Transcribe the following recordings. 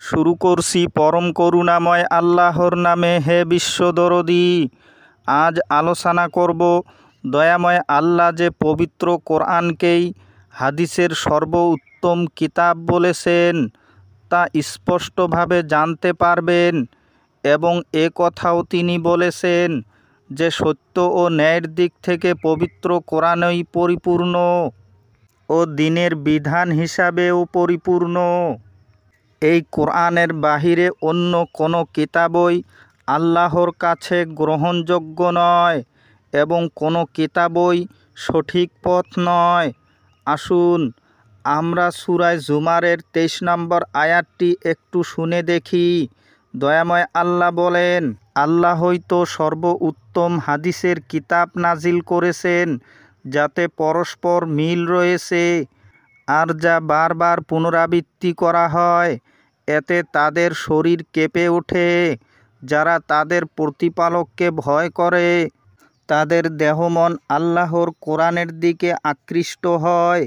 শুরু করছি পরম করুণাময় আল্লাহর নামে। হে বিশ্বদরদী, আজ আলোচনা করব দয়াময় আল্লাহ যে পবিত্র কোরআনকেই হাদিসের সর্বোত্তম কিতাব বলেছেন তা স্পষ্টভাবে জানতে পারবেন। এবং এ কথাও তিনি বলেছেন যে সত্য ও ন্যায়ের দিক থেকে পবিত্র কোরআনই পরিপূর্ণ ও দ্বীনের বিধান হিসাবেও পরিপূর্ণ। এই কোরআনের বাহিরে অন্য কোনো কিতাবই আল্লাহর কাছে গ্রহণযোগ্য নয় এবং কোনো কিতাবই সঠিক পথ নয়। আসুন আমরা সূরা জুমারের 23 নম্বর আয়াতটি একটু শুনে দেখি। দয়াময় আল্লাহ বলেন, আল্লাহই তো সর্বোত্তম হাদিসের কিতাব নাজিল করেছেন যাতে পরস্পর মিল রয়েছে, আর যা বারবার পুনরাবৃত্তি করা হয় এতে তাদের শরীর কেঁপে ওঠে। যারা তাদের প্রতিপালককে ভয় করে তাদের দেহমন আল্লাহর কোরআনের দিকে আকৃষ্ট হয়।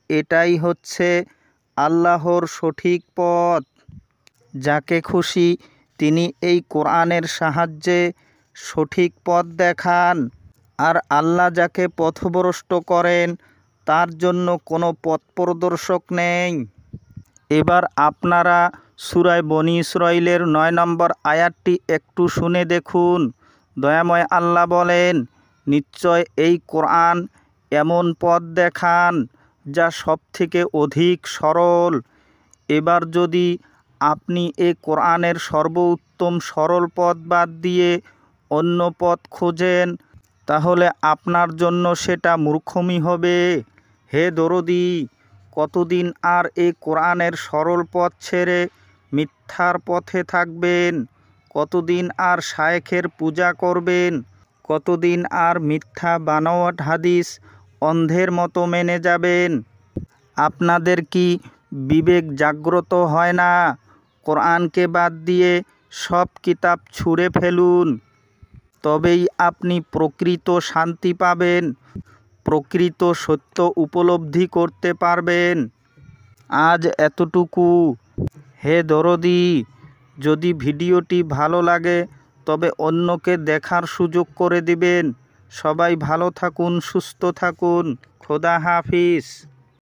এটাই হচ্ছে আল্লাহর সঠিক পথ। যাকে খুশি তিনি এই কোরআনের সাহায্যে সঠিক পথ দেখান, আর আল্লাহ যাকে পথভ্রষ্ট করেন তার জন্য কোনো পথপ্রদর্শক নেই। এবার আপনারা সূরা বনী ইসরাঈলের 9 নম্বর আয়াতটি একটু শুনে দেখুন। দয়াময় আল্লাহ বলেন, নিশ্চয় এই কোরআন এমন পথ দেখান যা সবথেকে অধিক সরল। এবার যদি আপনি এই কোরআনের সর্বোত্তম সরল পথ বাদ দিয়ে অন্য পথ খোঁজেন তাহলে আপনার জন্য সেটা মূর্খমি হবে। হে দরদী, কতদিন আর এই কোরআনের সরল পথ ছেড়ে মিথ্যার পথে থাকবেন? কতদিন আর শায়েখের পূজা করবেন? কতদিন আর মিথ্যা বানোয়াট হাদিস অন্ধের মতো মেনে যাবেন? আপনাদের কি বিবেক জাগ্রত হয় না? কোরআনকে বাদ দিয়ে সব কিতাব ছুঁড়ে ফেলুন, তবেই আপনি প্রকৃত শান্তি পাবেন, প্রকৃত সত্য উপলব্ধি করতে পারবেন। আজ এতটুকু। হে দরদী, যদি ভিডিওটি ভালো লাগে তবে অন্যকে দেখার সুযোগ করে দিবেন। সবাই ভালো থাকুন, সুস্থ থাকুন। খোদা হাফিজ।